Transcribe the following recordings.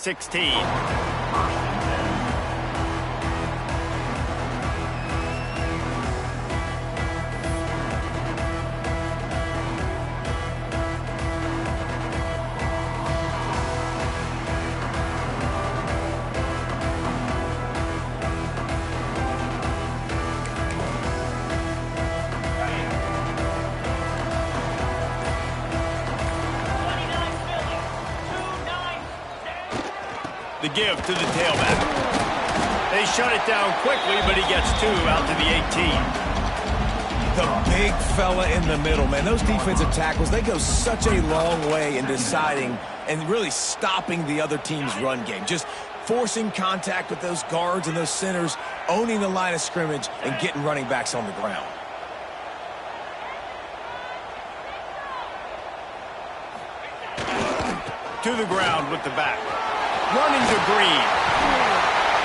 16. The give to the tailback. They shut it down quickly, but he gets 2 out to the 18. The big fella in the middle, man. Those defensive tackles, they go such a long way in deciding and really stopping the other team's run game. Just forcing contact with those guards and those centers, owning the line of scrimmage, and getting running backs on the ground. To the ground with the back. Running to Green.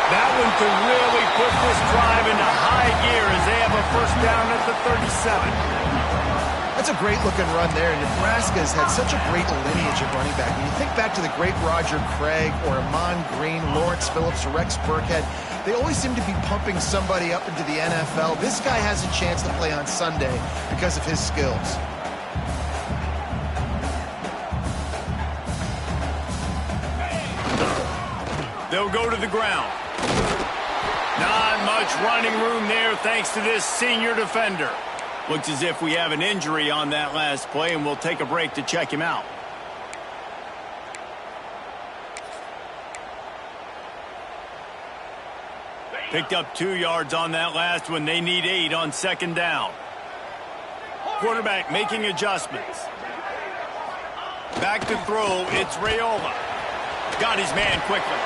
That one could really put this drive into high gear as they have a first down at the 37. That's a great-looking run there. Nebraska has had such a great lineage of running back. When you think back to the great Roger Craig or Amon Green, Lawrence Phillips, or Rex Burkhead, they always seem to be pumping somebody up into the NFL. This guy has a chance to play on Sunday because of his skills. They'll go to the ground. Not much running room there thanks to this senior defender. Looks as if we have an injury on that last play, and we'll take a break to check him out. Picked up 2 yards on that last one. They need 8 on second down. Quarterback making adjustments. Back to throw. It's Raiola. Got his man quickly.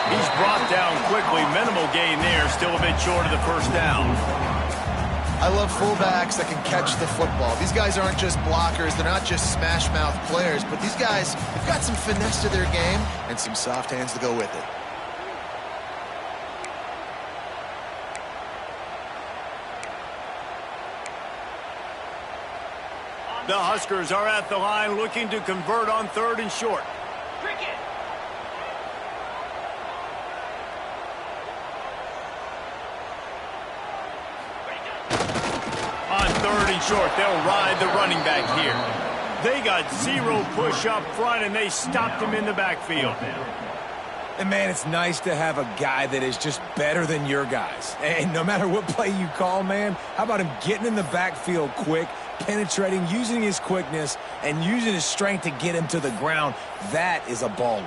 He's brought down quickly. Minimal gain there. Still a bit short of the first down. I love fullbacks that can catch the football. These guys aren't just blockers. They're not just smash-mouth players. But these guys have got some finesse to their game and some soft hands to go with it. The Huskers are at the line looking to convert on 3rd and short. On 3rd and short, they'll ride the running back here. They got 0 push up front, and they stopped him in the backfield. And, man, it's nice to have a guy that is just better than your guys. And no matter what play you call, man, how about him getting in the backfield quick, penetrating, using his quickness, and using his strength to get him to the ground? That is a baller.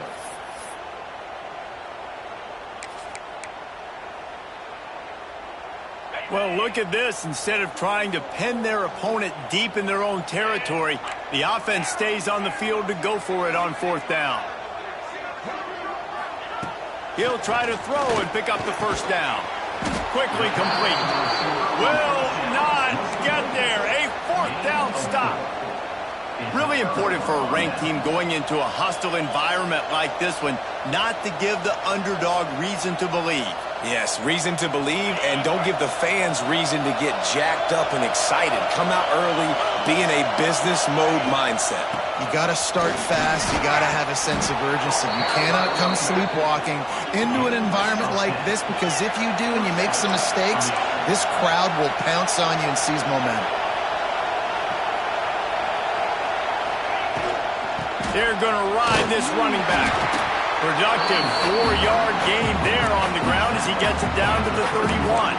Well, look at this. Instead of trying to pin their opponent deep in their own territory, the offense stays on the field to go for it on 4th down. He'll try to throw and pick up the first down. Quickly complete. Will not get there. A 4th down stop. Really important for a ranked team going into a hostile environment like this one, not to give the underdog reason to believe. Yes, reason to believe, and don't give the fans reason to get jacked up and excited. Come out early, be in a business mode mindset. You got to start fast. You got to have a sense of urgency. You cannot come sleepwalking into an environment like this, because if you do and you make some mistakes, this crowd will pounce on you and seize momentum. They're going to ride this running back. Productive 4-yard gain there on the ground as he gets it down to the 31.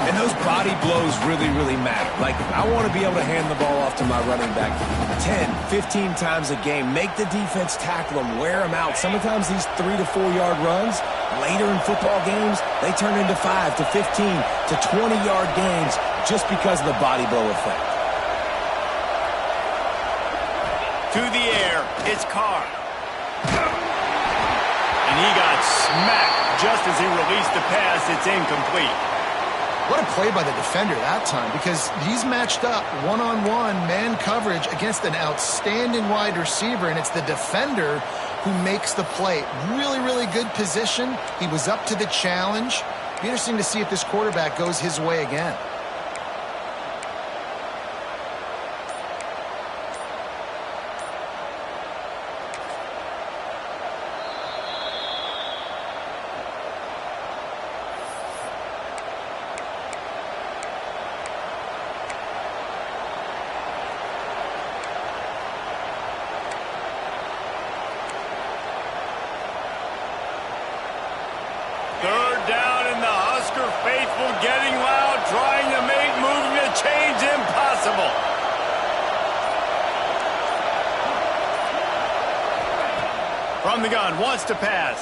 And those body blows really, really matter. Like, I want to be able to hand the ball off to my running back 10, 15 times a game. Make the defense tackle them, wear them out. Sometimes these 3 to 4 yard runs, later in football games, they turn into 5 to 15 to 20-yard gains just because of the body blow effect. To the air, it's Carr. And he got smacked just as he released the pass. It's incomplete. What a play by the defender that time, because he's matched up one-on-one man coverage against an outstanding wide receiver, and it's the defender who makes the play. Really, really good position. He was up to the challenge. Be interesting to see if this quarterback goes his way again. From the gun, wants to pass.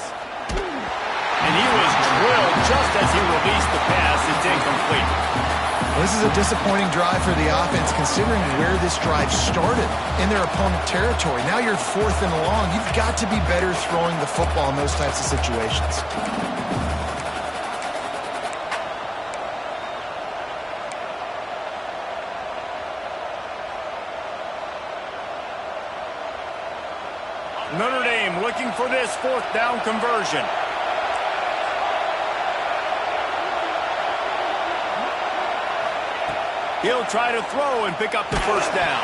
And he was drilled just as he released the pass. It's incomplete. This is a disappointing drive for the offense, considering where this drive started in their opponent territory. Now you're 4th and long. You've got to be better throwing the football in those types of situations. Notre Dame looking for this 4th down conversion. He'll try to throw and pick up the 1st down.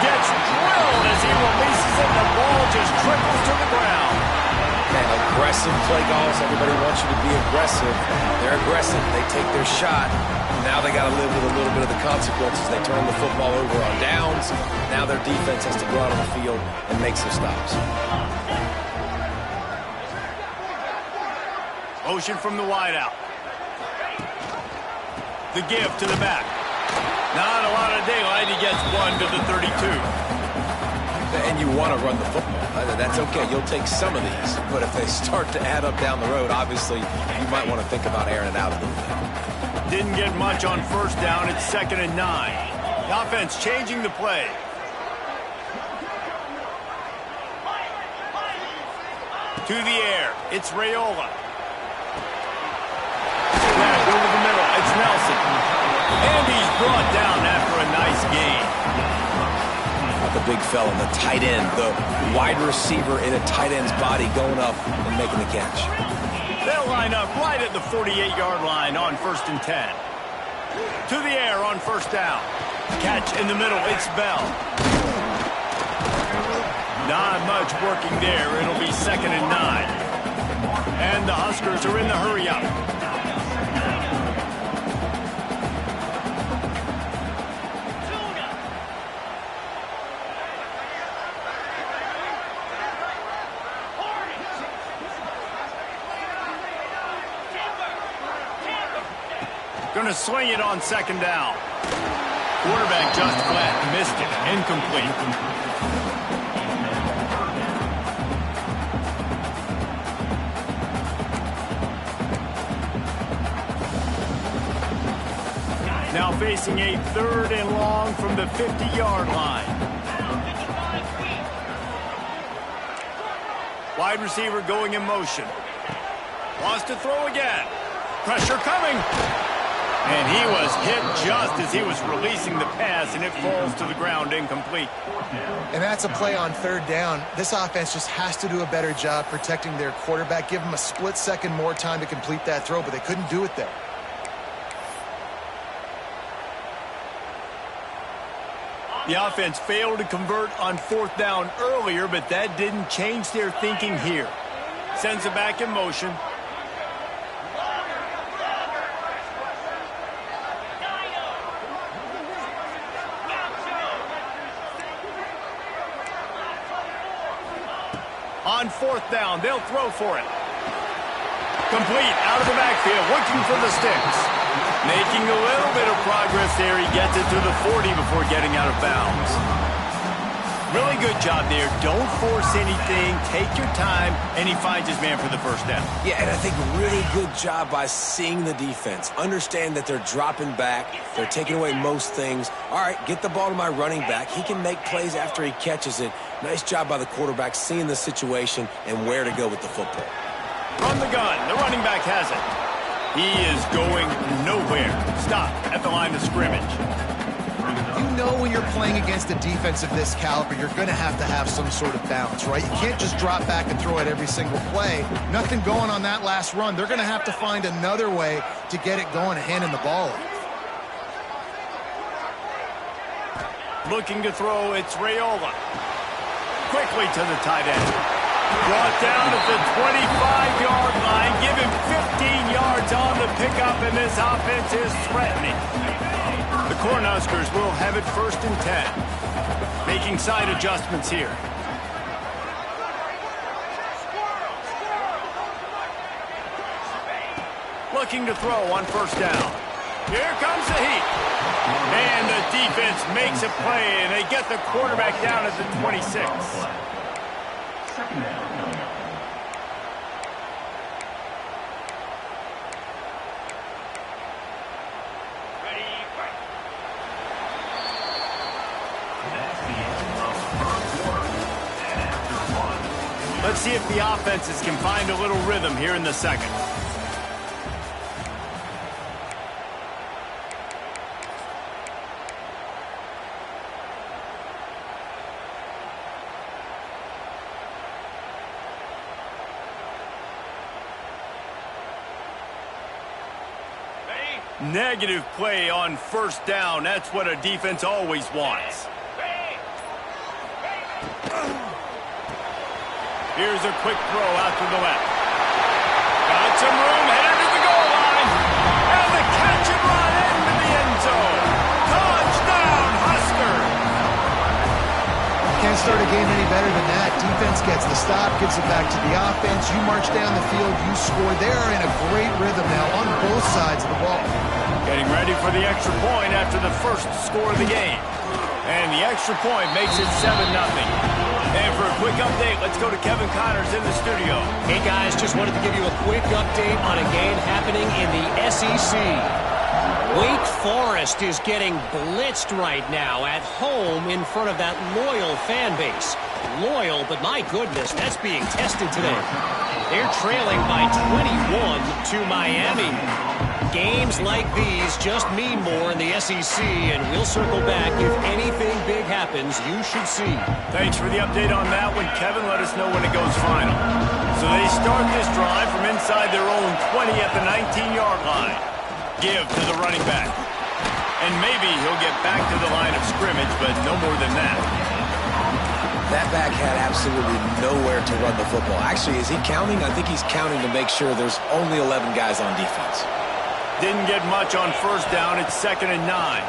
Gets drilled as he releases it. The ball just trickles to the ground. And aggressive play calls. Everybody wants you to be aggressive. They're aggressive. They take their shot. Now they got to live with a little bit of the consequences. They turn the football over on downs. Now their defense has to go out on the field and make some stops. Motion from the wideout. The give to the back. Not a lot of daylight. He gets 1 to the 32. And you want to run the football. That's okay. You'll take some of these. But if they start to add up down the road, obviously, you might want to think about airing it out a little bit. Didn't get much on 1st down. It's 2nd and 9. The offense changing the play. To the air. It's Raiola. Back over the middle. It's Nelson. And he's brought down after a nice gain. Not the big fella, the tight end, the wide receiver in a tight end's body going up and making the catch. They'll line up right at the 48-yard line on 1st and 10. To the air on 1st down. Catch in the middle. It's Bell. Not much working there. It'll be 2nd and 9. And the Huskers are in the hurry-up. Going to swing it on 2nd down. Quarterback just flat, missed it, incomplete. Now facing a 3rd and long from the 50-yard line. Wide receiver going in motion. Wants to throw again. Pressure coming. And he was hit just as he was releasing the pass, and it falls to the ground incomplete. And that's a play on 3rd down. This offense just has to do a better job protecting their quarterback. Give him a split second more time to complete that throw, but they couldn't do it there. The offense failed to convert on 4th down earlier, but that didn't change their thinking here. Sends it back in motion. On 4th down, they'll throw for it. Complete out of the backfield, looking for the sticks. Making a little bit of progress there. He gets it to the 40 before getting out of bounds. Really good job there. Don't force anything. Take your time, and he finds his man for the 1st down. Yeah, and I think really good job by seeing the defense. Understand that they're dropping back. They're taking away most things. All right, get the ball to my running back. He can make plays after he catches it. Nice job by the quarterback seeing the situation and where to go with the football. From the gun, the running back has it. He is going nowhere. Stop at the line of scrimmage. You know when you're playing against a defense of this caliber, you're going to have some sort of balance, right? You can't just drop back and throw it every single play. Nothing going on that last run. They're going to have to find another way to get it going and handing the ball off. Looking to throw, it's Raiola. Quickly to the tight end. Brought down at the 25-yard line. Give him 15 yards on the pickup, and this offense is threatening. The Cornhuskers will have it 1st and 10. Making side adjustments here. Looking to throw on 1st down. Here comes the heat. And the defense makes a play, and they get the quarterback down at the 26. Let's see if the offenses can find a little rhythm here in the second. Negative play on first down. That's what a defense always wants. Here's a quick throw out to the left. Got some room, headed to the goal line. And the catch and run into the end zone. Touchdown, Husker! Can't start a game any better than that. Defense gets the stop, gives it back to the offense. You march down the field, you score. They're in a great rhythm now on both sides of the ball. Getting ready for the extra point after the first score of the game. And the extra point makes it 7-0. And for a quick update, let's go to Kevin Connors in the studio. Hey guys, just wanted to give you a quick update on a game happening in the SEC. Wake Forest is getting blitzed right now at home in front of that loyal fan base. Loyal, but my goodness, that's being tested today. They're trailing by 21 to Miami. Games like these just mean more in the SEC, and we'll circle back. If anything big happens, you should see. Thanks for the update on that one, Kevin. Let us know when it goes final. So they start this drive from inside their own 20 at the 19-yard line. Give to the running back. And maybe he'll get back to the line of scrimmage, but no more than that. That back had absolutely nowhere to run the football. Actually, is he counting? I think he's counting to make sure there's only 11 guys on defense. Didn't get much on first down. It's 2nd and 9.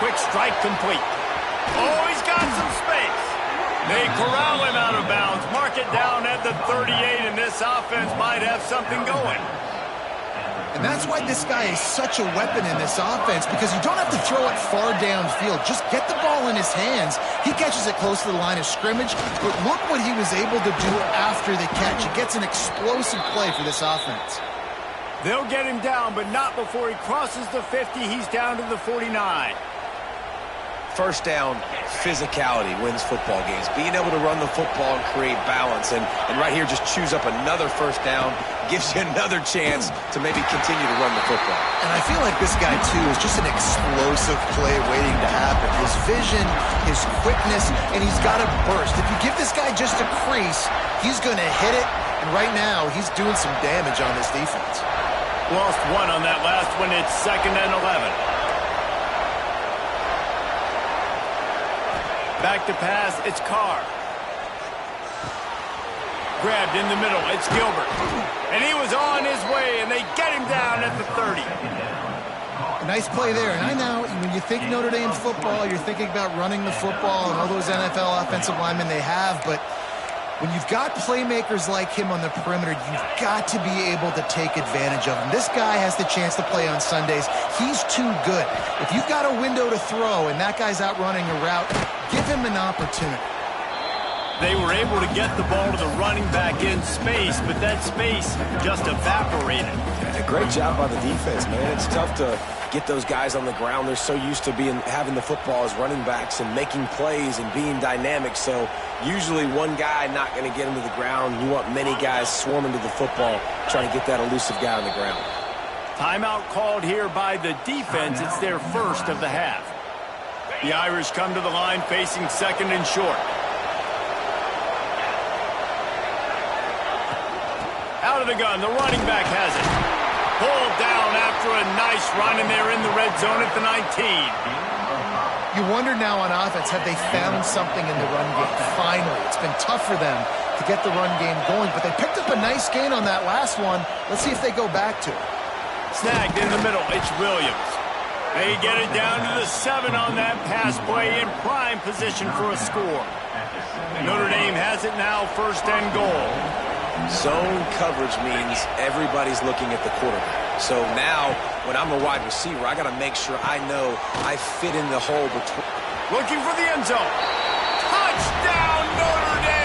Quick strike complete. Oh, he's got some space. They corral him out of bounds. Mark it down at the 38, and this offense might have something going. And that's why this guy is such a weapon in this offense, because you don't have to throw it far downfield. Just get the ball in his hands. He catches it close to the line of scrimmage, but look what he was able to do after the catch. He gets an explosive play for this offense. They'll get him down, but not before he crosses the 50. He's down to the 49. First down, physicality wins football games. Being able to run the football and create balance. And right here, just choose up another first down, gives you another chance to maybe continue to run the football. And I feel like this guy, too, is just an explosive play waiting to happen. His vision, his quickness, and he's got a burst. If you give this guy just a crease, he's going to hit it. And right now, he's doing some damage on this defense. Lost one on that last one. It's 2nd and 11. Back to pass. It's Carr. Grabbed in the middle. It's Gilbert. And he was on his way, and they get him down at the 30. A nice play there. And I know when you think Notre Dame football, you're thinking about running the football and all those NFL offensive linemen they have, but when you've got playmakers like him on the perimeter, you've got to be able to take advantage of him. This guy has the chance to play on Sundays. He's too good. If you've got a window to throw and that guy's out running a route, give him an opportunity. They were able to get the ball to the running back in space, but that space just evaporated. A great job by the defense, man. It's tough to get those guys on the ground. They're so used to having the football as running backs and making plays and being dynamic. So usually one guy not going to get him to the ground. You want many guys swarming to the football, trying to get that elusive guy on the ground. Timeout called here by the defense. It's their first of the half. The Irish come to the line facing 2nd and short. Out of the gun, the running back has it. Pulled down after a nice run, and they're in the red zone at the 19. You wonder now on offense, have they found something in the run game? Finally, it's been tough for them to get the run game going, but they picked up a nice gain on that last one. Let's see if they go back to it. Snagged in the middle, it's Williams. They get it down to the 7 on that pass play, in prime position for a score. Notre Dame has it now, 1st and goal. Zone coverage means everybody's looking at the quarterback. So now, when I'm a wide receiver, I got to make sure I know I fit in the hole between. Looking for the end zone. Touchdown, Notre Dame!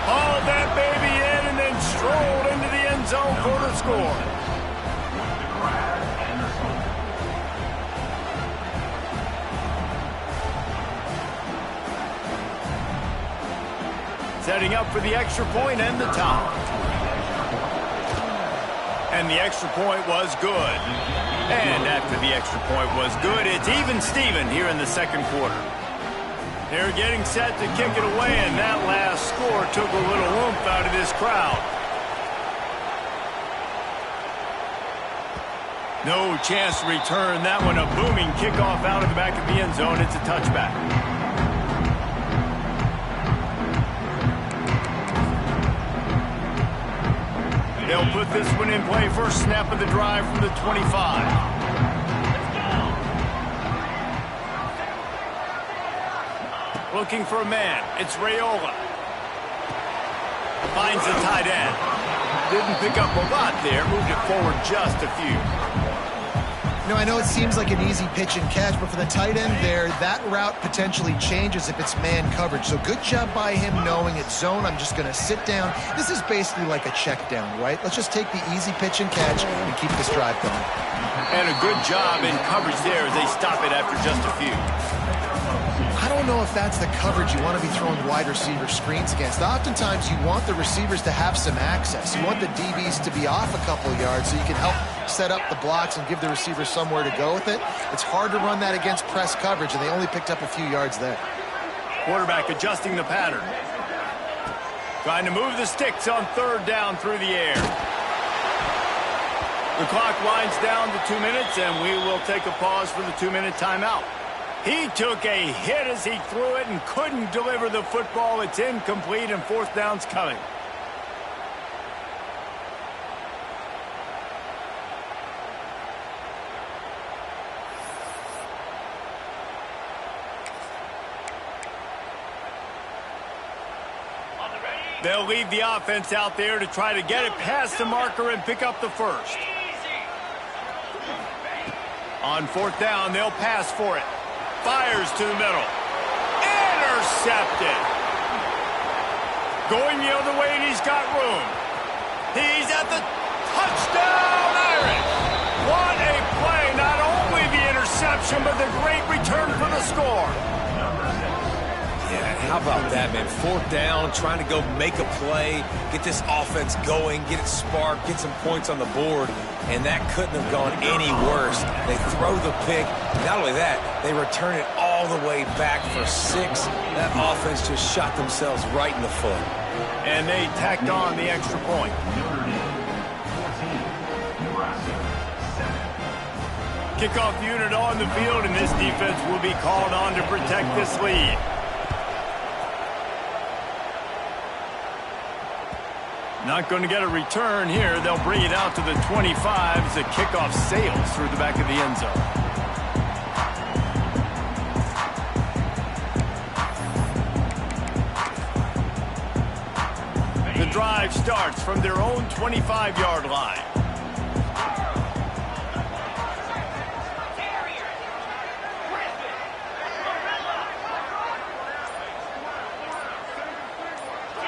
Hauled that baby in and then strolled into the end zone for the score. Setting up for the extra point and the tie. And the extra point was good. And after the extra point was good, it's even Steven here in the second quarter. They're getting set to kick it away, and that last score took a little oomph out of this crowd. No chance to return that one. A booming kickoff out of the back of the end zone. It's a touchback. They'll put this one in play. First snap of the drive from the 25. Looking for a man. It's Raiola. Finds the tight end. Didn't pick up a lot there. Moved it forward just a few. You know, I know it seems like an easy pitch and catch, but for the tight end there, that route potentially changes if it's man coverage. So good job by him knowing it's zone. I'm just going to sit down. This is basically like a check down, right? Let's just take the easy pitch and catch and keep this drive going. And a good job in coverage there as they stop it after just a few. I don't know if that's the coverage you want to be throwing wide receiver screens against. Oftentimes, you want the receivers to have some access. You want the DBs to be off a couple yards so you can help set up the blocks and give the receivers somewhere to go with it. It's hard to run that against press coverage, and they only picked up a few yards there. Quarterback adjusting the pattern. Trying to move the sticks on third down through the air. The clock winds down to 2 minutes, and we will take a pause for the 2-minute timeout. He took a hit as he threw it and couldn't deliver the football. It's incomplete, and fourth down's coming. They'll leave the offense out there to try to get it past the marker and pick up the first. On fourth down, they'll pass for it. Fires to the middle. Intercepted. Going the other way, and he's got room. He's at the touchdown Irish. What a play. Not only the interception, but the great return for the score. Yeah, how about that, man? Fourth down, trying to go make a play, get this offense going, get it sparked, get some points on the board, and that couldn't have gone any worse. They throw the pick. Not only that, they return it all the way back for 6. That offense just shot themselves right in the foot. And they tacked on the extra point. Kickoff unit on the field, and this defense will be called on to protect this lead. Not going to get a return here. They'll bring it out to the 25 as the kickoff sails through the back of the end zone. The drive starts from their own 25-yard line.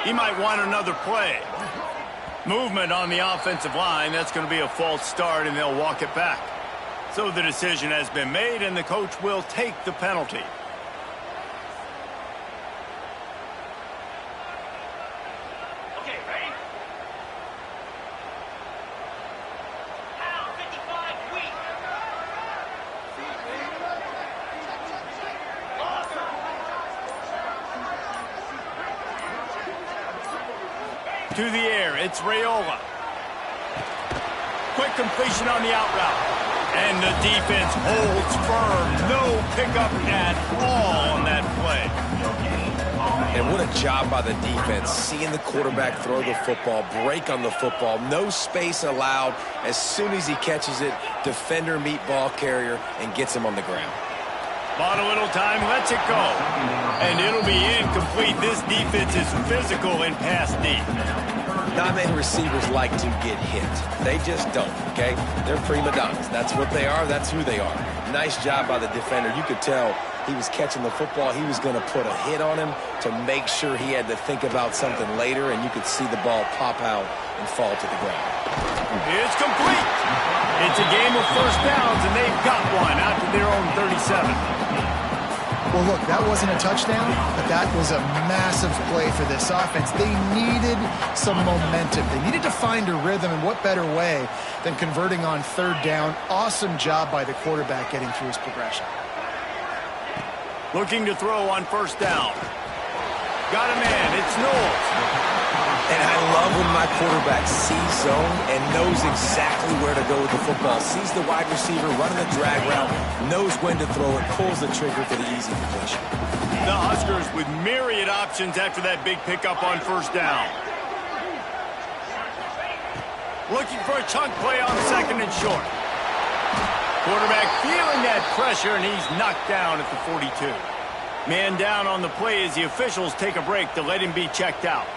He might want another play. Movement on the offensive line. That's going to be a false start, and they'll walk it back. So the decision has been made, and the coach will take the penalty. Okay, ready? Pound 55 weak. To the air, it's Raiola. Quick completion on the out route. And the defense holds firm. No pickup at all on that play. And what a job by the defense, seeing the quarterback throw the football, break on the football, no space allowed. As soon as he catches it, defender meet ball carrier and gets him on the ground. Bought a little time, lets it go. And it'll be incomplete. This defense is physical and pass deep. Not many receivers like to get hit. They just don't, okay? They're prima donnas. That's what they are. That's who they are. Nice job by the defender. You could tell he was catching the football, he was going to put a hit on him to make sure he had to think about something later, and you could see the ball pop out and fall to the ground. It's complete. It's a game of first downs, and they've got one out to their own 37. Well, look, that wasn't a touchdown, but that was a massive play for this offense. They needed some momentum. They needed to find a rhythm, and what better way than converting on third down. Awesome job by the quarterback getting through his progression. Looking to throw on first down. Got a man. It's Knowles. And I love when my quarterback sees zone and knows exactly where to go with the football. Sees the wide receiver running the drag route, knows when to throw it, pulls the trigger for the easy completion. The Huskers with myriad options after that big pickup on first down. Looking for a chunk play on second and short. Quarterback feeling that pressure, and he's knocked down at the 42. Man down on the play as the officials take a break to let him be checked out.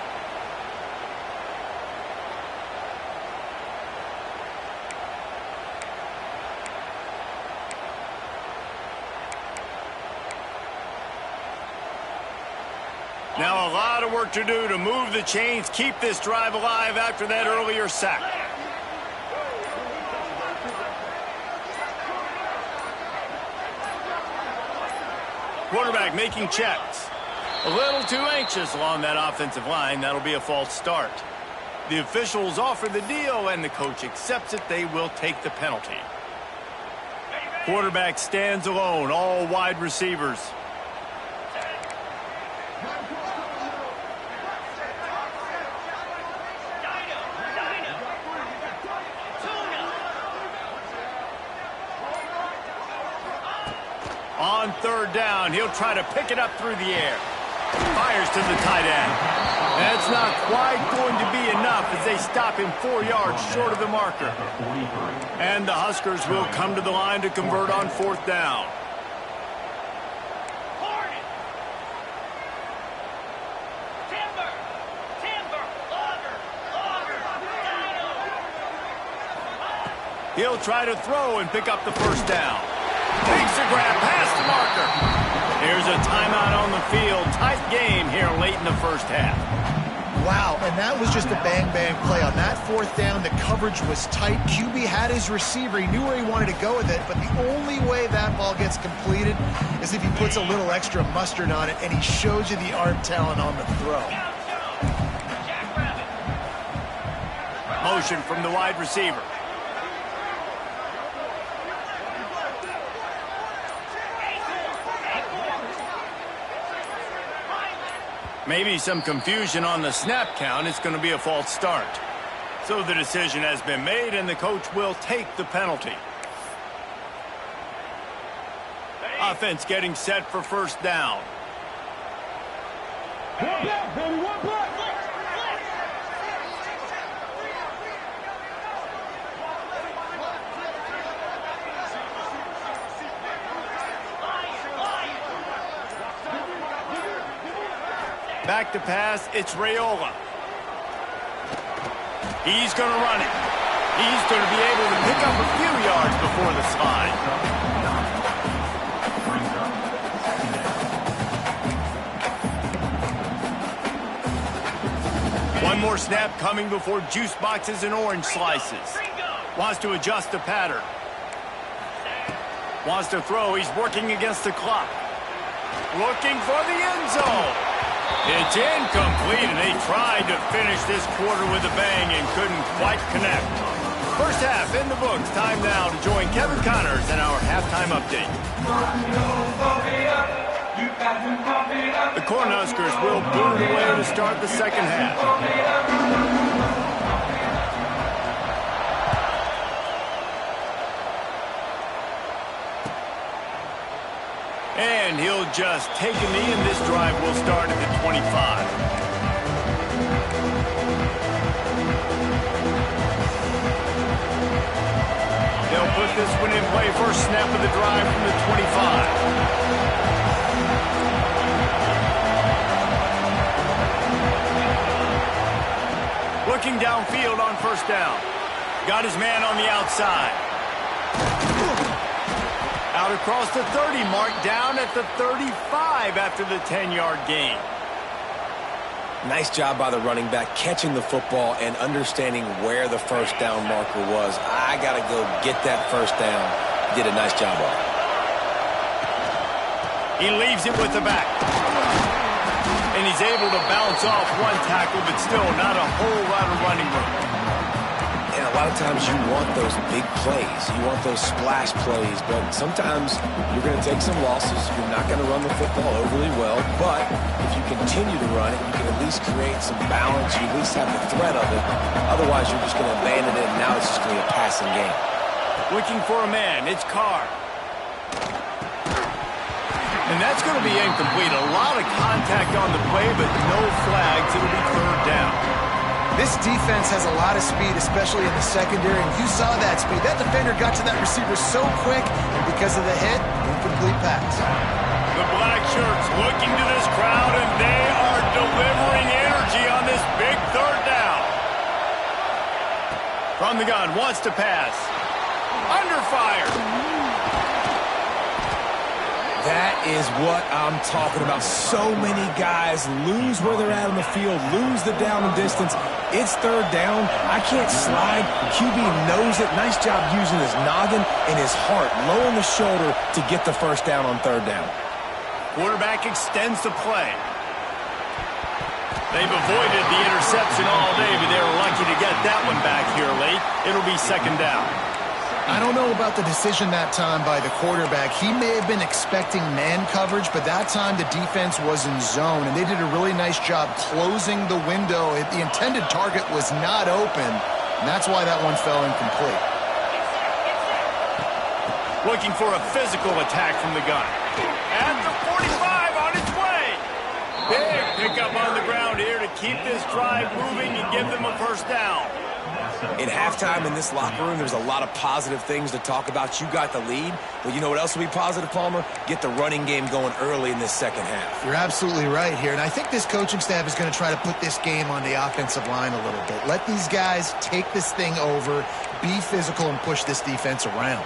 Now a lot of work to do to move the chains, keep this drive alive after that earlier sack. Quarterback making checks. A little too anxious along that offensive line. That'll be a false start. The officials offer the deal, and the coach accepts it. They will take the penalty. Quarterback stands alone, all wide receivers. On third down, he'll try to pick it up through the air. Fires to the tight end. That's not quite going to be enough as they stop him 4 yards short of the marker. And the Huskers will come to the line to convert on fourth down. He'll try to throw and pick up the first down. Takes a grab past the marker. Here's a timeout on the field. Tight game here late in the first half. Wow, and that was just a bang-bang play. On that fourth down, the coverage was tight. QB had his receiver. He knew where he wanted to go with it, but the only way that ball gets completed is if he puts a little extra mustard on it, and he shows you the arm talent on the throw. Motion from the wide receiver. Maybe some confusion on the snap count. It's going to be a false start. So the decision has been made, and the coach will take the penalty. Offense getting set for first down. Back to pass, it's Raiola. He's going to run it. He's going to be able to pick up a few yards before the slide. One more snap coming before juice boxes and orange slices. Wants to adjust the pattern. Wants to throw. He's working against the clock. Looking for the end zone. It's incomplete, and they tried to finish this quarter with a bang and couldn't quite connect. First half in the books. Time now to join Kevin Connors in our halftime update. The Cornhuskers will boot away to start the second half. And he'll just take a knee, and this drive will start at the 25. They'll put this one in play. First snap of the drive from the 25. Looking downfield on first down. Got his man on the outside. Out across the 30 mark, down at at the 35 after the 10-yard gain. Nice job by the running back catching the football and understanding where the first down marker was. I got to go get that first down. Did a nice job of it. He leaves it with the back. And he's able to bounce off one tackle, but still not a whole lot of running room. And a lot of times you want those big plays. You want those splash plays, but sometimes you're going to take some losses. You're not going to run the football overly well, but if you continue to run it, you can at least create some balance. You at least have the threat of it. Otherwise, you're just going to abandon it, and now it's just going to be a passing game. Looking for a man. It's Carr. And that's going to be incomplete. A lot of contact on the play, but no flags. It'll be third down. This defense has a lot of speed, especially in the secondary, and you saw that speed. That defender got to that receiver so quick, and because of the hit, incomplete pass. The black shirts looking to this crowd, and they are delivering energy on this big third down. From the gun, wants to pass. Under fire. That is what I'm talking about. So many guys lose where they're at on the field, lose the down and distance. It's third down. I can't slide. QB knows it. Nice job using his noggin and his heart, low on the shoulder to get the first down on third down. Quarterback extends the play. They've avoided the interception all day, but they were lucky to get that one back here late. It'll be second down. I don't know about the decision that time by the quarterback. He may have been expecting man coverage, but that time the defense was in zone, and they did a really nice job closing the window. The intended target was not open, and that's why that one fell incomplete. Looking for a physical attack from the gun. At the 45 on its way. Big pickup on the ground here to keep this drive moving and give them a first down. At halftime in this locker room, there's a lot of positive things to talk about. You got the lead, but you know what else will be positive, Palmer? Get the running game going early in this second half. You're absolutely right here, and I think this coaching staff is going to try to put this game on the offensive line a little bit. Let these guys take this thing over, be physical, and push this defense around.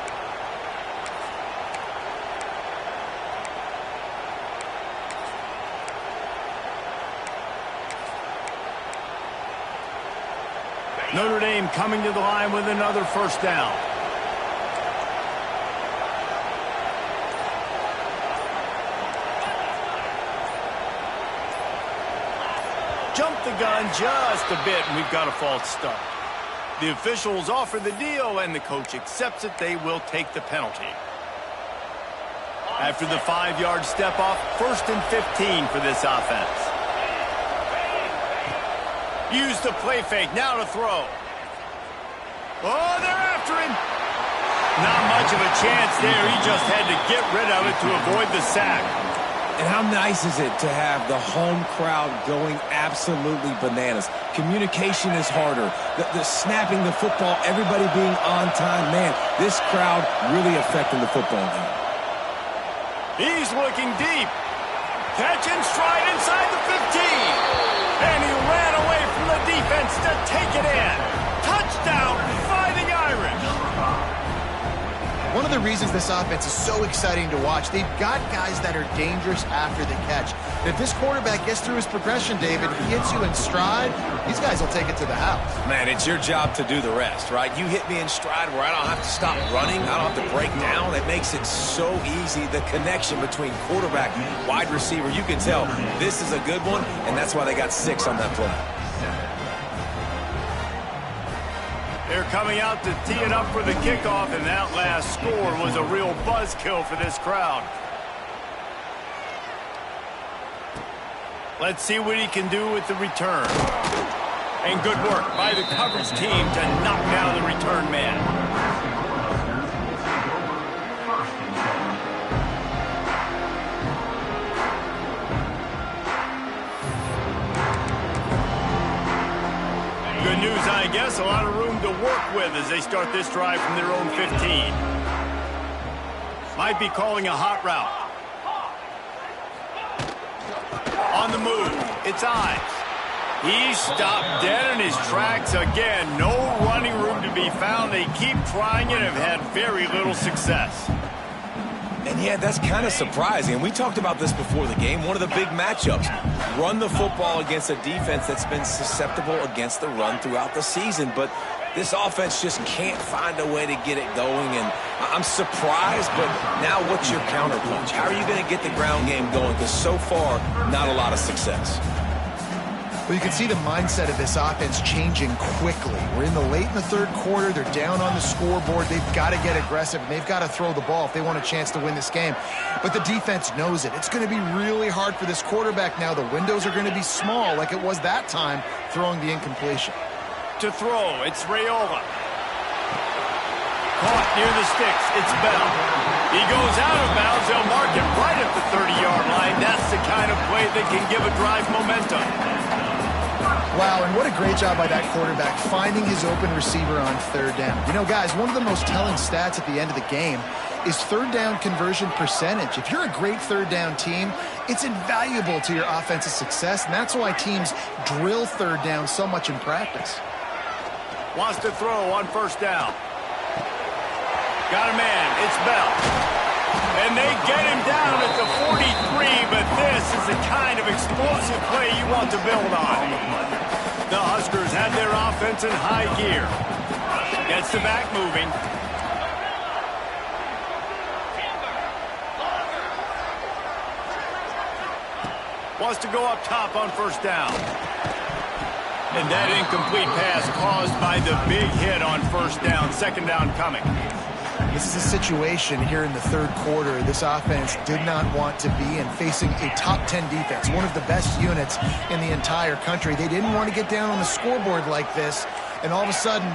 Notre Dame coming to the line with another first down. Jump the gun just a bit, and we've got a false start. The officials offer the deal, and the coach accepts it. They will take the penalty. After the 5-yard step off, 1st and 15 for this offense. Use the play fake, now to throw. Oh, they're after him. Not much of a chance there. He just had to get rid of it to avoid the sack. And how nice is it to have the home crowd going absolutely bananas? Communication is harder. The snapping the football, everybody being on time. Man, this crowd really affecting the football game. He's looking deep. Catch and stride inside the 15. And he ran away from the defense to take it in. Touchdown, Fighting Irish. One of the reasons this offense is so exciting to watch, they've got guys that are dangerous after the catch. And if this quarterback gets through his progression, David, he hits you in stride, these guys will take it to the house. Man, it's your job to do the rest, right? You hit me in stride where I don't have to stop running. I don't have to break down. It makes it so easy. The connection between quarterback and wide receiver, you can tell this is a good one, and that's why they got 6 on that play. They're coming out to tee it up for the kickoff, and that last score was a real buzzkill for this crowd. Let's see what he can do with the return. And good work by the coverage team to knock down the return man. Good news, I guess. A lot of room to work with as they start this drive from their own 15. Might be calling a hot route. On the move, it's Ives. He's stopped dead in his tracks again. No running room to be found. They keep trying it and have had very little success. And yeah, that's kind of surprising. And we talked about this before the game. One of the big matchups. Run the football against a defense that's been susceptible against the run throughout the season. But this offense just can't find a way to get it going. And I'm surprised, but now what's your counterpunch? How are you going to get the ground game going? Because so far, not a lot of success. Well, you can see the mindset of this offense changing quickly. We're late in the third quarter. They're down on the scoreboard. They've got to get aggressive, and they've got to throw the ball if they want a chance to win this game. But the defense knows it. It's going to be really hard for this quarterback now. The windows are going to be small like it was that time throwing the incompletion. To throw, it's Raiola. Caught near the sticks, it's Bell. He goes out of bounds. They'll mark it right at the 30-yard line. That's the kind of play that can give a drive momentum. Wow, and what a great job by that quarterback finding his open receiver on third down. You know, guys, one of the most telling stats at the end of the game is third down conversion percentage. If you're a great third down team, it's invaluable to your offensive success, and that's why teams drill third down so much in practice. Wants to throw on first down. Got a man. It's Bell. And they get him down at the 43, but this is the kind of explosive play you want to build on. The Huskers have their offense in high gear. Gets the back moving. Wants to go up top on first down. And that incomplete pass caused by the big hit on first down. Second down coming. This is a situation here in the third quarter this offense did not want to be in, facing a top 10 defense, one of the best units in the entire country. They didn't want to get down on the scoreboard like this and all of a sudden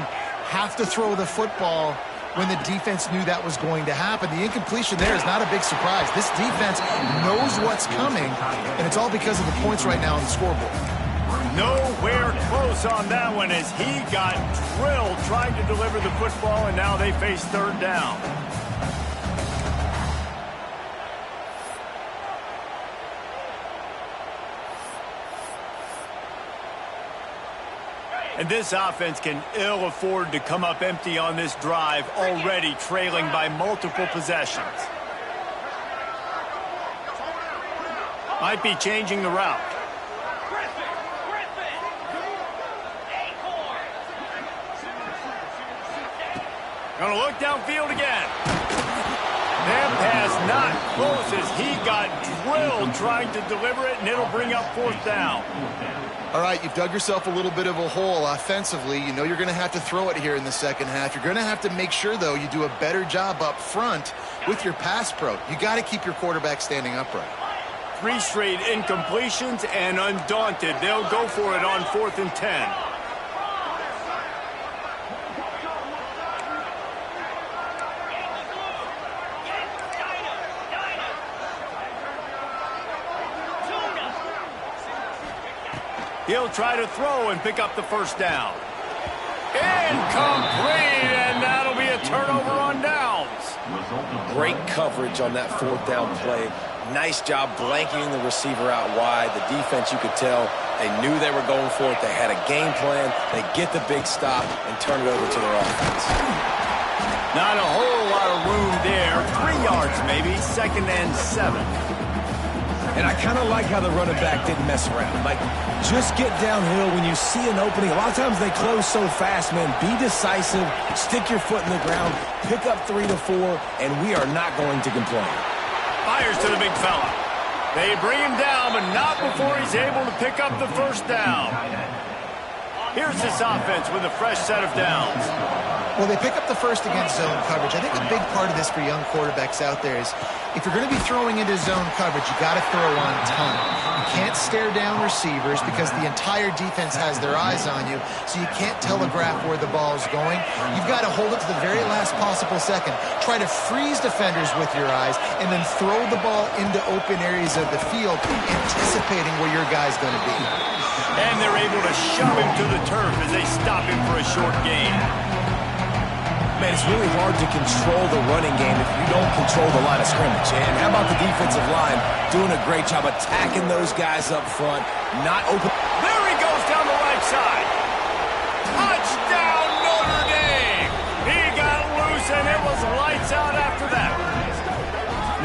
have to throw the football when the defense knew that was going to happen. The incompletion there is not a big surprise. This defense knows what's coming, and it's all because of the points right now on the scoreboard. Nowhere close on that one as he got drilled trying to deliver the football, and now they face third down. And this offense can ill afford to come up empty on this drive, already trailing by multiple possessions. Might be changing the route. Gonna look downfield again. That pass not close as he got drilled trying to deliver it, and it'll bring up fourth down. All right, you've dug yourself a little bit of a hole offensively. You know you're going to have to throw it here in the second half. You're going to have to make sure, though, you do a better job up front with your pass pro. You got to keep your quarterback standing upright. 3 straight incompletions, and undaunted, they'll go for it on 4th and 10. He'll try to throw and pick up the first down. Incomplete, and that'll be a turnover on downs. Great coverage on that fourth down play. Nice job blanketing the receiver out wide. The defense, you could tell, they knew they were going for it. They had a game plan. They get the big stop and turn it over to their offense. Not a whole lot of room there. 3 yards maybe, 2nd and 7. And I kind of like how the running back didn't mess around. Like, just get downhill when you see an opening. A lot of times they close so fast, man. Be decisive, stick your foot in the ground, pick up 3 to 4, and we are not going to complain. Fires to the big fella. They bring him down, but not before he's able to pick up the first down. Here's this offense with a fresh set of downs. Well, they pick up the first against zone coverage. I think a big part of this for young quarterbacks out there is if you're going to be throwing into zone coverage, you got to throw on time. You can't stare down receivers because the entire defense has their eyes on you, so you can't telegraph where the ball is going. You've got to hold it to the very last possible second. Try to freeze defenders with your eyes and then throw the ball into open areas of the field, anticipating where your guy's going to be. And they're able to shove him to the turf as they stop him for a short gain. Man, it's really hard to control the running game if you don't control the line of scrimmage. And how about the defensive line doing a great job attacking those guys up front, not open. There he goes down the right side. Touchdown, Notre Dame. He got loose, and it was lights out after that.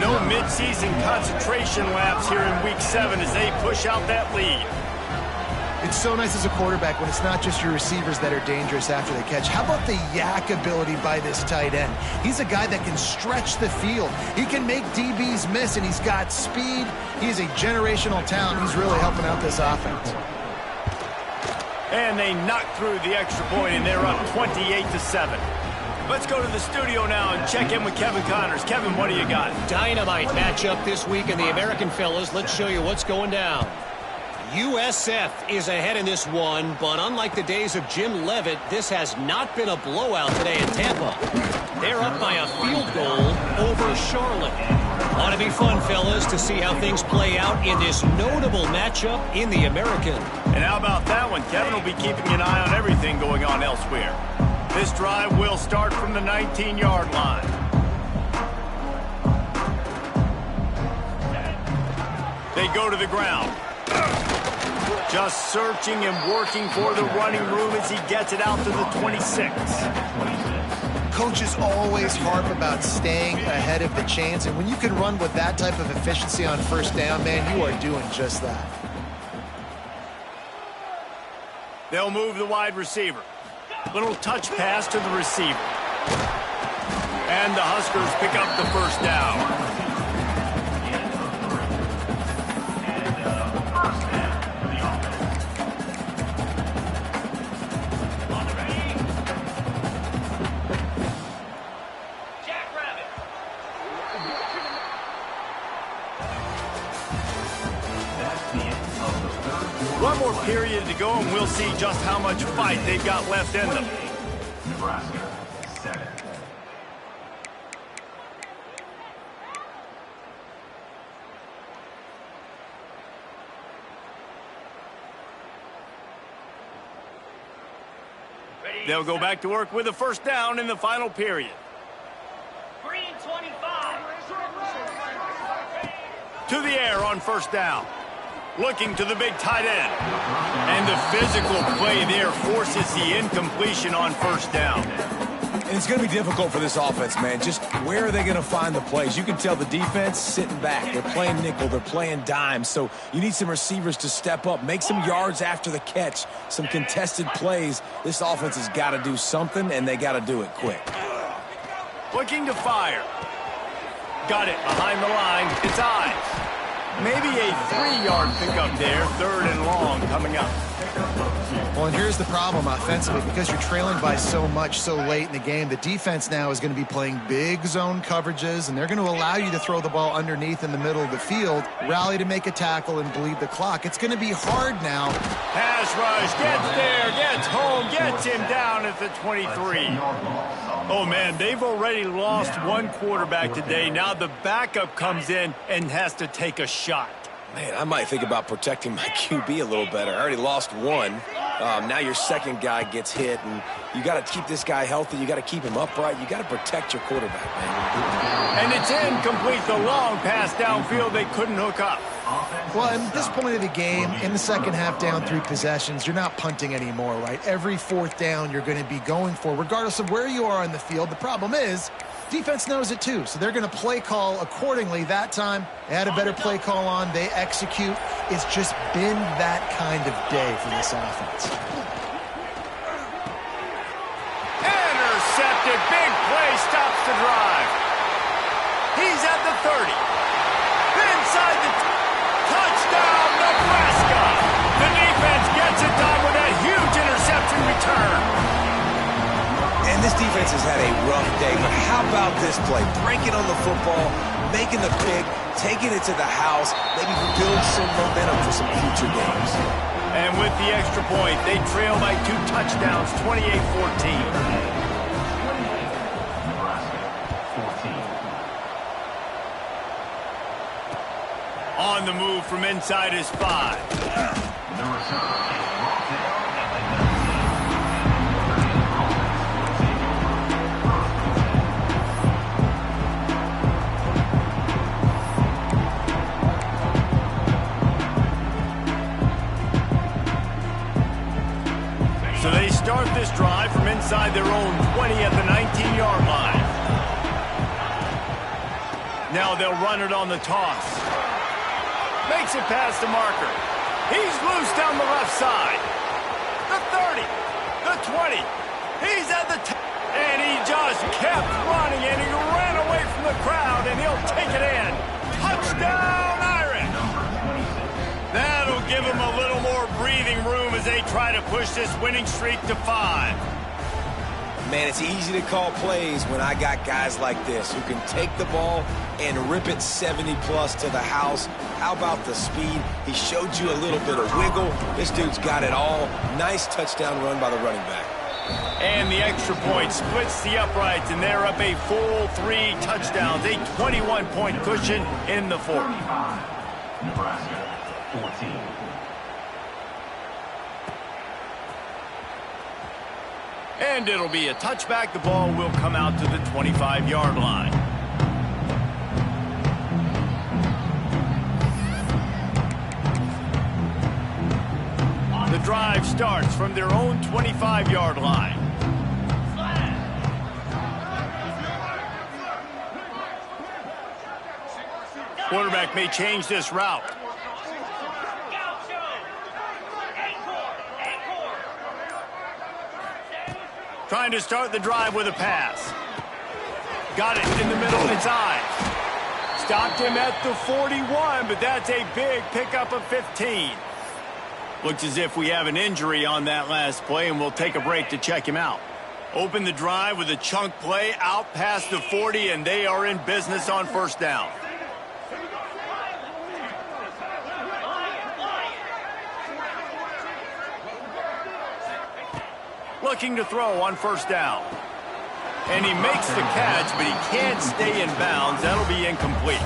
No mid-season concentration laps here in Week 7 as they push out that lead. It's so nice as a quarterback when it's not just your receivers that are dangerous after the catch. How about the yak ability by this tight end? He's a guy that can stretch the field. He can make DBs miss, and he's got speed. He's a generational talent. He's really helping out this offense. And they knock through the extra point, and they're up 28-7. Let's go to the studio now and check in with Kevin Connors. Kevin, what do you got? Dynamite matchup this week in the American fellas. Let's show you what's going down. USF is ahead in this one, but unlike the days of Jim Leavitt, this has not been a blowout today in Tampa. They're up by a field goal over Charlotte. Ought to be fun, fellas, to see how things play out in this notable matchup in the American. And how about that one? Kevin will be keeping an eye on everything going on elsewhere. This drive will start from the 19-yard line. They go to the ground. Just searching and working for the running room as he gets it out to the 26. Coaches always harp about staying ahead of the chains, and when you can run with that type of efficiency on first down, man, you are doing just that. They'll move the wide receiver. Little touch pass to the receiver. And the Huskers pick up the first down. One more period to go, and we'll see just how much fight they've got left in them. Nebraska, 7. They'll go back to work with a first down in the final period. Green 25. To the air on first down. Looking to the big tight end. And the physical play there forces the incompletion on first down. And it's going to be difficult for this offense, man. Just where are they going to find the plays? You can tell the defense sitting back. They're playing nickel. They're playing dime. So you need some receivers to step up, make some yards after the catch, some contested plays. This offense has got to do something, and they got to do it quick. Looking to fire. Got it behind the line. It's eyes. Maybe a 3-yard pickup there. 3rd and long coming up. Well, and here's the problem offensively. Because you're trailing by so much so late in the game, the defense now is going to be playing big zone coverages, and they're going to allow you to throw the ball underneath in the middle of the field, rally to make a tackle, and bleed the clock. It's going to be hard now. Pass rush, gets there, gets home, gets him down at the 23. Oh, man, they've already lost one quarterback today. Now the backup comes in and has to take a shot. Man, I might think about protecting my QB a little better. I already lost one. Now your second guy gets hit, and you got to keep this guy healthy. You got to keep him upright. You got to protect your quarterback, man. And it's incomplete. The long pass downfield, they couldn't hook up. Well, at this point of the game, in the second half down 3 possessions, you're not punting anymore, right? Every 4th down you're going to be going for, regardless of where you are on the field. The problem is, defense knows it too, so they're going to play call accordingly. That time, they had a better play call on. They execute. It's just been that kind of day for this offense. Intercepted. Big play stops the drive. He's at the 30. Inside the touchdown, Nebraska. The defense gets it done with that huge interception return. And this defense has had a rough day, but how about this play? Breaking on the football, making the pick, taking it to the house, maybe build some momentum for some future games. And with the extra point, they trail by 2 touchdowns, 28-14. On the move from inside his 5. So they start this drive from inside their own 20 at the 19-yard line. Now they'll run it on the toss. Makes it past the marker. He's loose down the left side. The 30. The 20. He's at the 10. And he just kept running, and he ran away from the crowd, and he'll take it in. Touchdown, Irish! That'll give him a little more breathing room as they try to push this winning streak to 5. Man, it's easy to call plays when I got guys like this who can take the ball and rip it 70-plus to the house. How about the speed? He showed you a little bit of wiggle. This dude's got it all. Nice touchdown run by the running back. And the extra point splits the uprights, and they're up a full 3 touchdowns, a 21-point cushion in the fourth. Nebraska, 14. And it'll be a touchback. The ball will come out to the 25-yard line. The drive starts from their own 25-yard line. Quarterback may change this route. Trying to start the drive with a pass. Got it in the middle of its eye. Stopped him at the 41, but that's a big pickup of 15. Looks as if we have an injury on that last play, and we'll take a break to check him out. Open the drive with a chunk play out past the 40, and they are in business on first down. Looking to throw on first down. And he makes the catch, but he can't stay in bounds. That'll be incomplete.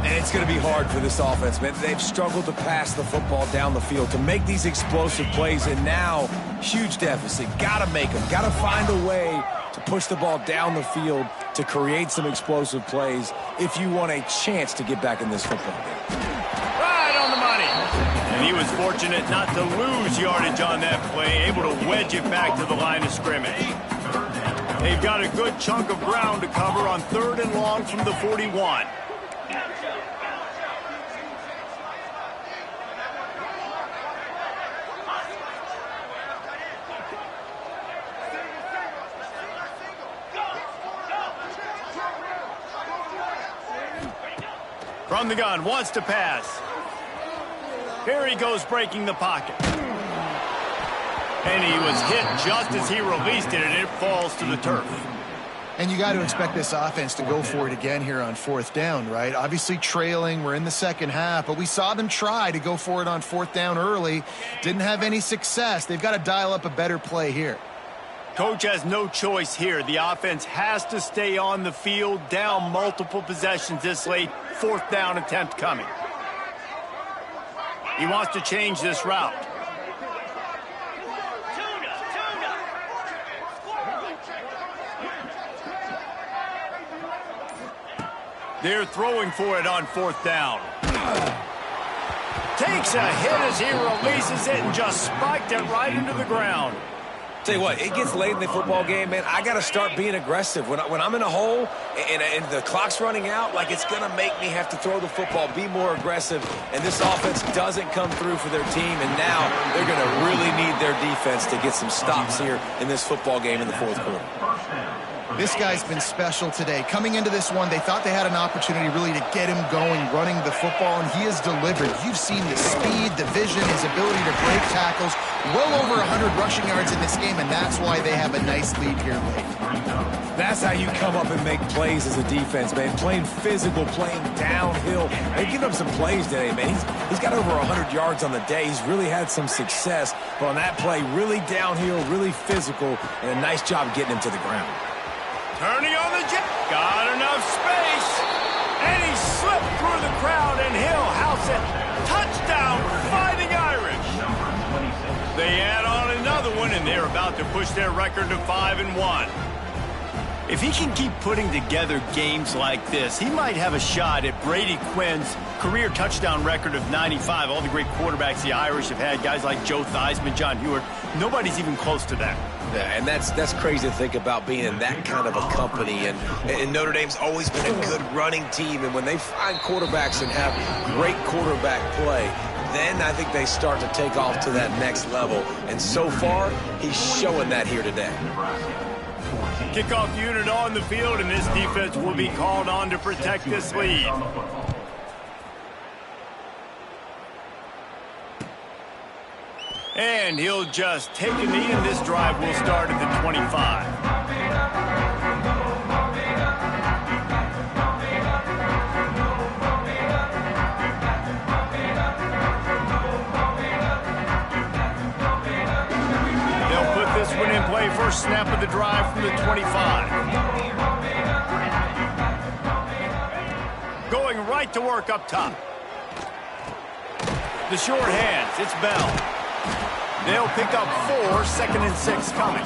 And it's going to be hard for this offense, man. They've struggled to pass the football down the field, to make these explosive plays, and now, huge deficit. Got to make them. Got to find a way to push the ball down the field to create some explosive plays if you want a chance to get back in this football game. Right on the money. And he was fortunate not to lose yardage on that play, able to wedge it back to the line of scrimmage. They've got a good chunk of ground to cover on 3rd and long from the 41. From the gun, wants to pass. Here he goes breaking the pocket. And he was hit just as he released it, and it falls to the turf. And you got to expect this offense to go for it again here on 4th down, right? Obviously trailing, we're in the second half, but we saw them try to go for it on 4th down early. Didn't have any success. They've got to dial up a better play here. Coach has no choice here. The offense has to stay on the field, down multiple possessions this late. 4th down attempt coming. He wants to change this route. They're throwing for it on 4th down. Takes a hit as he releases it and just spiked it right into the ground. Tell you what, it gets late in the football game, man. I got to start being aggressive. When I'm in a hole and the clock's running out, like, it's going to make me have to throw the football, be more aggressive. And this offense doesn't come through for their team, and now they're going to really need their defense to get some stops here in this football game in the 4th quarter. This guy's been special today. Coming into this one, they thought they had an opportunity really to get him going, running the football, and he has delivered. You've seen the speed, the vision, his ability to break tackles. Well over 100 rushing yards in this game, and that's why they have a nice lead here late. That's how you come up and make plays as a defense, man. Playing physical, playing downhill. They've given him some plays today, man. He's got over 100 yards on the day. He's really had some success. But on that play, really downhill, really physical, and a nice job getting him to the ground. Turning on the jet. Got enough space. And he slipped through the crowd, and he'll house it. Touchdown, Fighting Irish. They add on another one, and they're about to push their record to 5-1. If he can keep putting together games like this, he might have a shot at Brady Quinn's career touchdown record of 95. All the great quarterbacks the Irish have had, guys like Joe Theismann, John Hewart, nobody's even close to that. Yeah, and that's crazy to think about being in that kind of a company. And Notre Dame's always been a good running team. And when they find quarterbacks and have great quarterback play, then I think they start to take off to that next level. And so far, he's showing that here today. Kickoff unit on the field, and this defense will be called on to protect this lead. And he'll just take a knee, and this drive will start at the 25. They'll put this one in play. First snap of the drive from the 25. Going right to work up top. The short hands, it's Bell. They'll pick up 4, 2nd and 6 coming.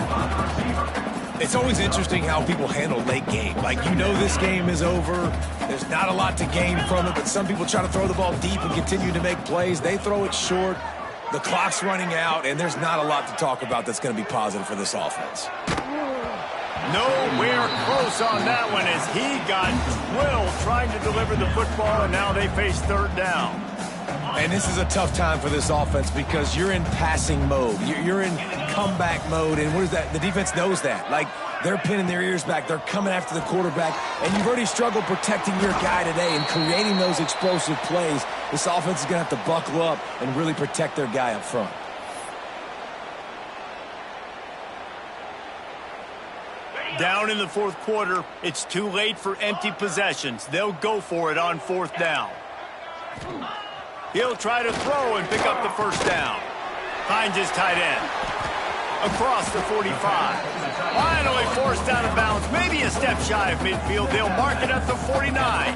It's always interesting how people handle late game. Like, you know this game is over. There's not a lot to gain from it, but some people try to throw the ball deep and continue to make plays. They throw it short. The clock's running out, and there's not a lot to talk about that's going to be positive for this offense. Nowhere close on that one as he got drilled trying to deliver the football, and now they face 3rd down. And this is a tough time for this offense because you're in passing mode. You're in comeback mode, and what is that? The defense knows that. Like, they're pinning their ears back. They're coming after the quarterback, and you've already struggled protecting your guy today and creating those explosive plays. This offense is going to have to buckle up and really protect their guy up front. Down in the 4th quarter, it's too late for empty possessions. They'll go for it on 4th down. He'll try to throw and pick up the 1st down. Finds his tight end. Across the 45. Finally forced out of bounds. Maybe a step shy of midfield. They'll mark it at the 49.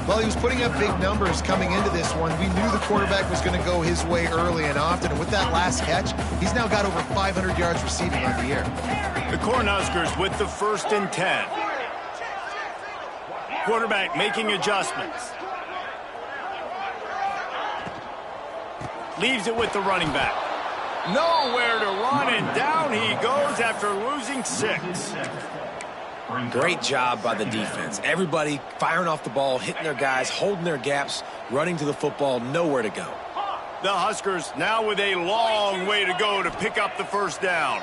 Well, he was putting up big numbers coming into this one. We knew the quarterback was going to go his way early and often. And with that last catch, he's now got over 500 yards receiving on the year. The Cornhuskers with the 1st and 10. Quarterback making adjustments. Leaves it with the running back. Nowhere to run, and down he goes after losing 6. Great job by the defense. Everybody firing off the ball, hitting their guys, holding their gaps, running to the football, nowhere to go. The Huskers now with a long way to go to pick up the 1st down.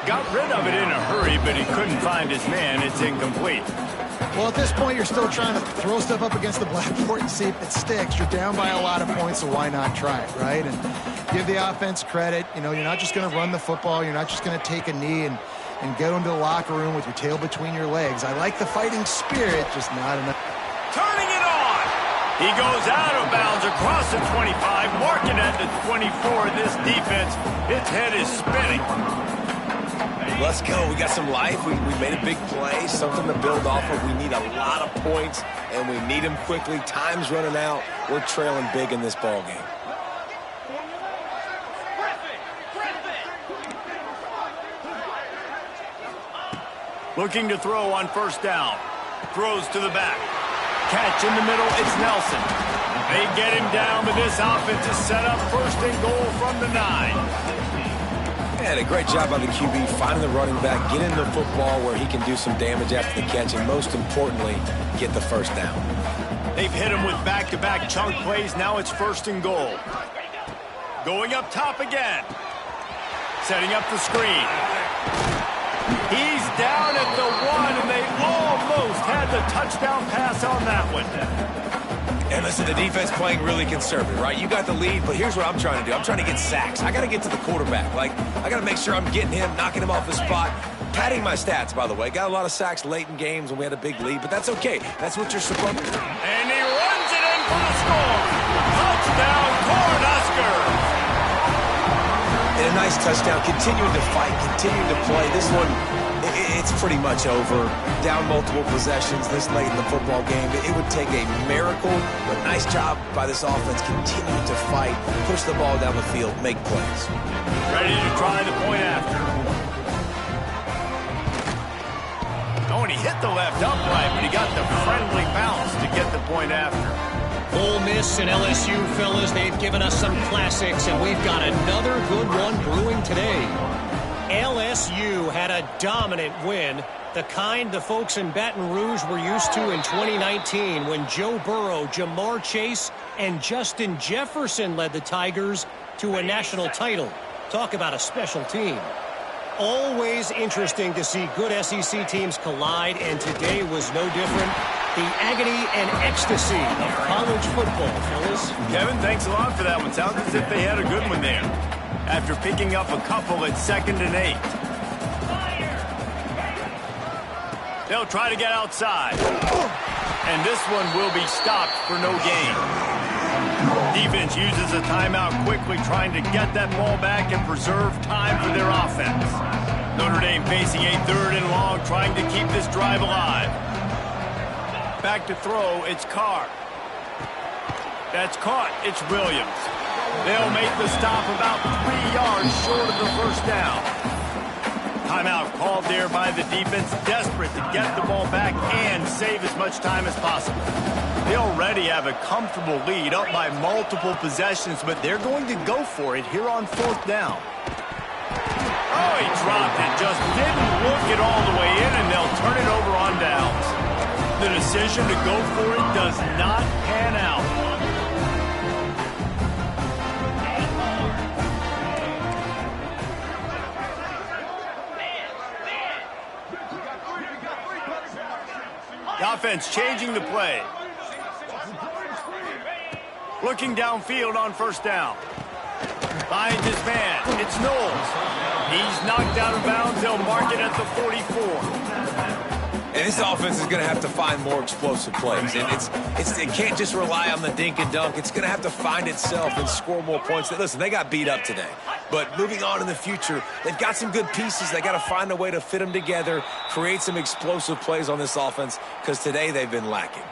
Got rid of it in a hurry, but he couldn't find his man. It's incomplete. Well, at this point, you're still trying to throw stuff up against the blackboard and see if it sticks. You're down by a lot of points, so why not try it, right? And give the offense credit. You know, you're not just going to run the football. You're not just going to take a knee and get into the locker room with your tail between your legs. I like the fighting spirit, just not enough. Turning it on. He goes out of bounds across the 25, marking at the 24. This defense, its head is spinning. Let's go. We got some life. We made a big play, something to build off of. We need a lot of points, and we need them quickly. Time's running out. We're trailing big in this ball game. Looking to throw on 1st down. Throws to the back. Catch in the middle. It's Nelson. They get him down, but this offense is set up 1st and goal from the 9. And a great job by the QB finding the running back, getting the football where he can do some damage after the catch, and most importantly, get the 1st down. They've hit him with back-to-back chunk plays. Now it's 1st and goal. Going up top again. Setting up the screen. He's down at the 1, and they almost had the touchdown pass on that one. And listen, the defense playing really conservative, right? You got the lead, but here's what I'm trying to do. I'm trying to get sacks. I got to get to the quarterback. Like, I got to make sure I'm getting him, knocking him off his spot. Padding my stats, by the way. Got a lot of sacks late in games when we had a big lead, but that's okay. That's what you're supposed to do. And he runs it in for the score. Touchdown, Cornhuskers. And a nice touchdown. Continuing to fight, continuing to play. This one, it's pretty much over. Down multiple possessions this late in the football game. It would take a miracle, but nice job by this offense continuing to fight, push the ball down the field, make plays. Ready to try the point after. Oh, and he hit the left upright, but he got the friendly bounce to get the point after. Ole Miss and LSU, fellas, they've given us some classics, and we've got another good one brewing today. LSU had a dominant win, the kind the folks in Baton Rouge were used to in 2019 when Joe Burrow, Jamar Chase, and Justin Jefferson led the Tigers to a national title. Talk about a special team. Always interesting to see good SEC teams collide, and today was no different. The agony and ecstasy of college football, fellas. Kevin, thanks a lot for that one. Sounds as if they had a good one there. After picking up a couple at 2nd and 8. They'll try to get outside. And this one will be stopped for no gain. Defense uses a timeout quickly, trying to get that ball back and preserve time for their offense. Notre Dame facing a 3rd and long, trying to keep this drive alive. Back to throw, it's Carr. That's caught, it's Williams. They'll make the stop about 3 yards short of the first down. Timeout called there by the defense, desperate to get the ball back and save as much time as possible. They already have a comfortable lead, up by multiple possessions, but they're going to go for it here on 4th down. Oh, he dropped it, just didn't look it all the way in, and they'll turn it over on downs. The decision to go for it does not pan out. The offense changing the play. Looking downfield on 1st down. Finds his man. It's Knowles. He's knocked out of bounds. They'll mark it at the 44. And this offense is going to have to find more explosive plays. And it can't just rely on the dink and dunk. It's going to have to find itself and score more points. Listen, they got beat up today. But moving on in the future, they've got some good pieces. They got to find a way to fit them together, create some explosive plays on this offense, because today they've been lacking.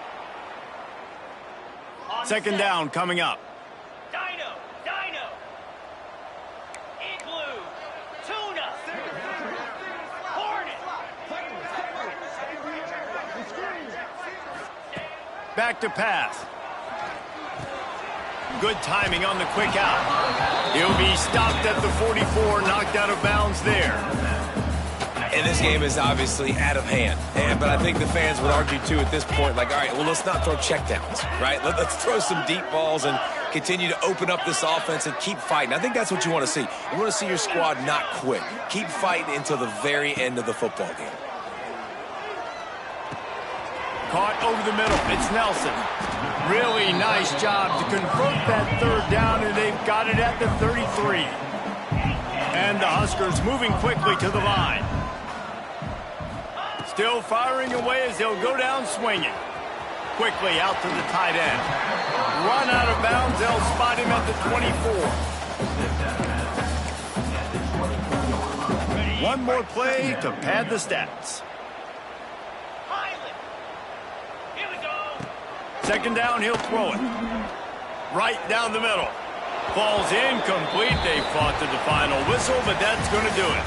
2nd down coming up. Dino. Igloo. Tuna. Hornet. Back to pass. Good timing on the quick out. He'll be stopped at the 44, knocked out of bounds there. And this game is obviously out of hand. But I think the fans would argue, too, at this point, like, all right, well, let's not throw checkdowns, right? Let's throw some deep balls and continue to open up this offense and keep fighting. I think that's what you want to see. You want to see your squad not quit. Keep fighting until the very end of the football game. Caught over the middle. It's Nelson. Really nice job to convert that 3rd down, and they've got it at the 33. And the Huskers moving quickly to the line. Still firing away as they'll go down swinging. Quickly out to the tight end. Run out of bounds. They'll spot him at the 24. One more play to pad the stats. 2nd down, he'll throw it. Right down the middle. Falls incomplete. They fought to the final whistle, but that's going to do it.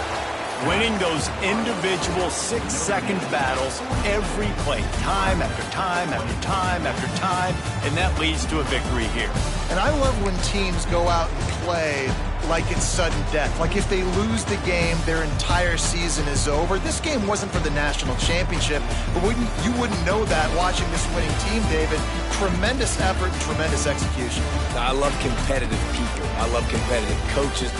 Winning those individual 6-second battles every play, time after time after time after time, and that leads to a victory here. And I love when teams go out and play like it's sudden death. Like if they lose the game, their entire season is over. This game wasn't for the national championship, but you wouldn't know that watching this winning team, David. Tremendous effort and tremendous execution. I love competitive people. I love competitive coaches.